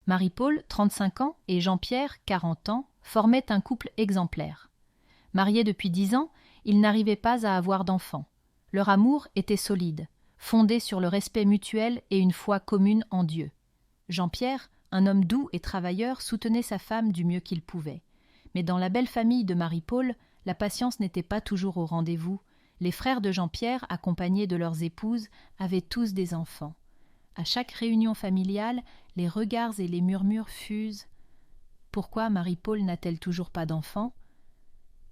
Marie-Paul, 35 ans, et Jean-Pierre, 40 ans, formaient un couple exemplaire. Mariés depuis 10 ans, ils n'arrivaient pas à avoir d'enfants. Leur amour était solide, fondé sur le respect mutuel et une foi commune en Dieu. Jean-Pierre, un homme doux et travailleur, soutenait sa femme du mieux qu'il pouvait. Mais dans la belle famille de Marie-Paul, la patience n'était pas toujours au rendez-vous. Les frères de Jean-Pierre, accompagnés de leurs épouses, avaient tous des enfants. À chaque réunion familiale, les regards et les murmures fusent. Pourquoi Marie-Paul n'a-t-elle toujours pas d'enfants ?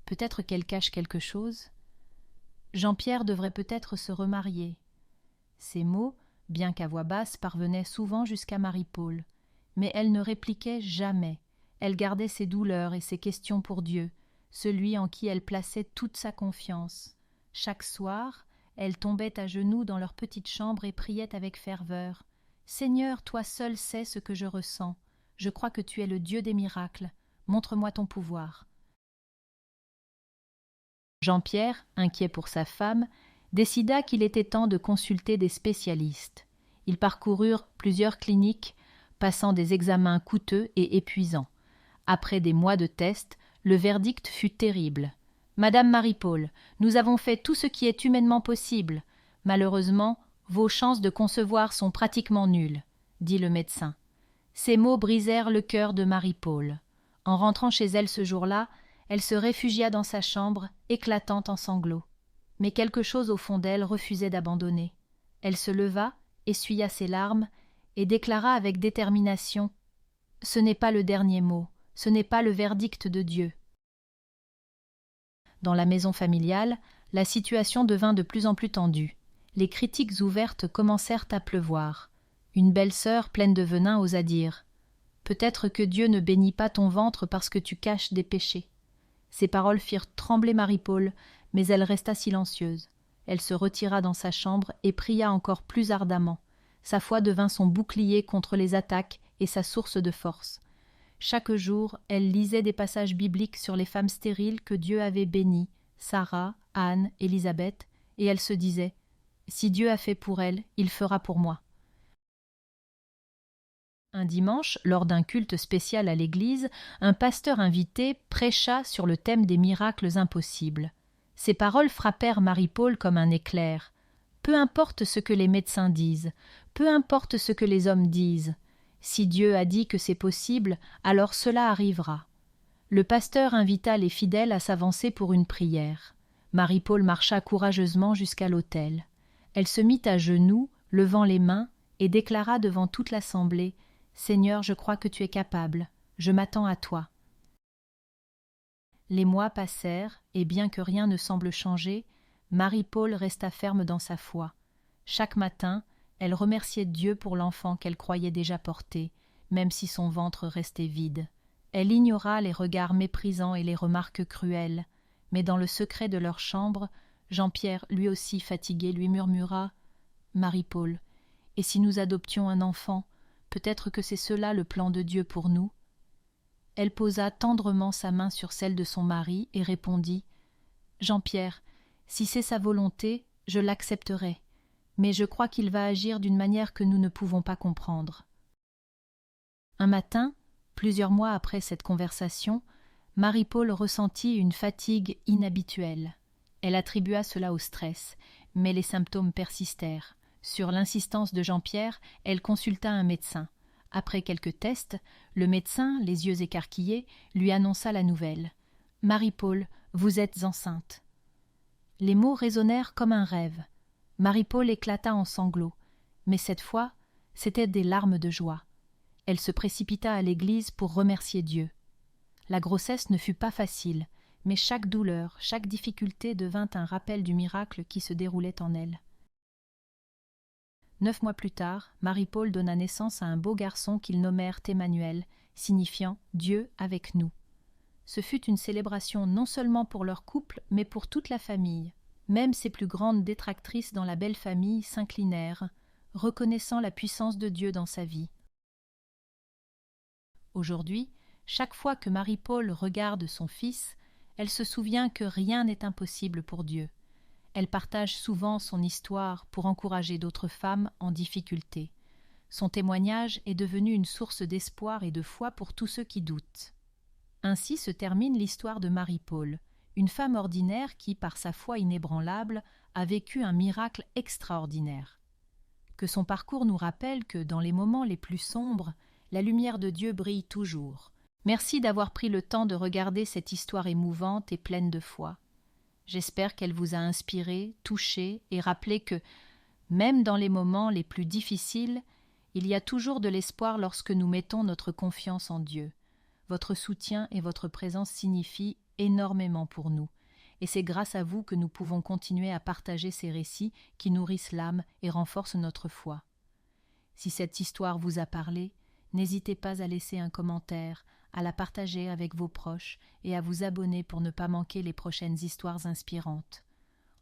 Peut-être qu'elle cache quelque chose. Jean-Pierre devrait peut-être se remarier. Ces mots, bien qu'à voix basse, parvenaient souvent jusqu'à Marie-Paul. Mais elle ne répliquait jamais. Elle gardait ses douleurs et ses questions pour Dieu, celui en qui elle plaçait toute sa confiance. Chaque soir, elle tombait à genoux dans leur petite chambre et priait avec ferveur. « Seigneur, toi seul sais ce que je ressens. Je crois que tu es le Dieu des miracles. Montre-moi ton pouvoir. » Jean-Pierre, inquiet pour sa femme, décida qu'il était temps de consulter des spécialistes. Ils parcoururent plusieurs cliniques, passant des examens coûteux et épuisants. Après des mois de tests, le verdict fut terrible. « Madame Marie-Paul, nous avons fait tout ce qui est humainement possible. Malheureusement, vos chances de concevoir sont pratiquement nulles, » dit le médecin. Ces mots brisèrent le cœur de Marie-Paul. En rentrant chez elle ce jour-là, elle se réfugia dans sa chambre, éclatant en sanglots. Mais quelque chose au fond d'elle refusait d'abandonner. Elle se leva, essuya ses larmes, et déclara avec détermination « Ce n'est pas le dernier mot, ce n'est pas le verdict de Dieu. » Dans la maison familiale, la situation devint de plus en plus tendue. Les critiques ouvertes commencèrent à pleuvoir. Une belle-sœur pleine de venin osa dire « Peut-être que Dieu ne bénit pas ton ventre parce que tu caches des péchés. » Ces paroles firent trembler Marie-Paul, mais elle resta silencieuse. Elle se retira dans sa chambre et pria encore plus ardemment. Sa foi devint son bouclier contre les attaques et sa source de force. Chaque jour, elle lisait des passages bibliques sur les femmes stériles que Dieu avait bénies, Sarah, Anne, Élisabeth, et elle se disait « Si Dieu a fait pour elle, il fera pour moi. » Un dimanche, lors d'un culte spécial à l'église, un pasteur invité prêcha sur le thème des miracles impossibles. Ces paroles frappèrent Marie-Paul comme un éclair. Peu importe ce que les médecins disent, peu importe ce que les hommes disent. Si Dieu a dit que c'est possible, alors cela arrivera. Le pasteur invita les fidèles à s'avancer pour une prière. Marie-Paul marcha courageusement jusqu'à l'autel. Elle se mit à genoux, levant les mains, et déclara devant toute l'assemblée « Seigneur, je crois que tu es capable, je m'attends à toi. » Les mois passèrent, et bien que rien ne semble changer, Marie-Paul resta ferme dans sa foi. Chaque matin, elle remerciait Dieu pour l'enfant qu'elle croyait déjà porter, même si son ventre restait vide. Elle ignora les regards méprisants et les remarques cruelles, mais dans le secret de leur chambre, Jean-Pierre, lui aussi fatigué, lui murmura « Marie-Paul, et si nous adoptions un enfant, peut-être que c'est cela le plan de Dieu pour nous. » Elle posa tendrement sa main sur celle de son mari et répondit « Jean-Pierre, si c'est sa volonté, je l'accepterai, mais je crois qu'il va agir d'une manière que nous ne pouvons pas comprendre. » Un matin, plusieurs mois après cette conversation, Marie-Paul ressentit une fatigue inhabituelle. Elle attribua cela au stress, mais les symptômes persistèrent. Sur l'insistance de Jean-Pierre, elle consulta un médecin. Après quelques tests, le médecin, les yeux écarquillés, lui annonça la nouvelle. « Marie-Paul, vous êtes enceinte. » Les mots résonnèrent comme un rêve. Marie-Paul éclata en sanglots, mais cette fois, c'étaient des larmes de joie. Elle se précipita à l'église pour remercier Dieu. La grossesse ne fut pas facile, mais chaque douleur, chaque difficulté devint un rappel du miracle qui se déroulait en elle. 9 mois plus tard, Marie-Paul donna naissance à un beau garçon qu'ils nommèrent Emmanuel, signifiant « Dieu avec nous ». Ce fut une célébration non seulement pour leur couple, mais pour toute la famille. Même ses plus grandes détractrices dans la belle famille s'inclinèrent, reconnaissant la puissance de Dieu dans sa vie. Aujourd'hui, chaque fois que Marie-Paul regarde son fils, elle se souvient que rien n'est impossible pour Dieu. Elle partage souvent son histoire pour encourager d'autres femmes en difficulté. Son témoignage est devenu une source d'espoir et de foi pour tous ceux qui doutent. Ainsi se termine l'histoire de Marie-Paul, une femme ordinaire qui, par sa foi inébranlable, a vécu un miracle extraordinaire. Que son parcours nous rappelle que, dans les moments les plus sombres, la lumière de Dieu brille toujours. Merci d'avoir pris le temps de regarder cette histoire émouvante et pleine de foi. J'espère qu'elle vous a inspiré, touché et rappelé que, même dans les moments les plus difficiles, il y a toujours de l'espoir lorsque nous mettons notre confiance en Dieu. Votre soutien et votre présence signifient énormément pour nous, et c'est grâce à vous que nous pouvons continuer à partager ces récits qui nourrissent l'âme et renforcent notre foi. Si cette histoire vous a parlé, n'hésitez pas à laisser un commentaire, à la partager avec vos proches et à vous abonner pour ne pas manquer les prochaines histoires inspirantes.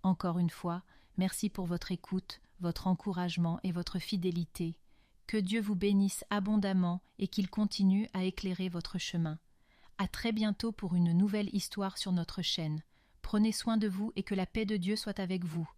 Encore une fois, merci pour votre écoute, votre encouragement et votre fidélité. Que Dieu vous bénisse abondamment et qu'il continue à éclairer votre chemin. À très bientôt pour une nouvelle histoire sur notre chaîne. Prenez soin de vous et que la paix de Dieu soit avec vous.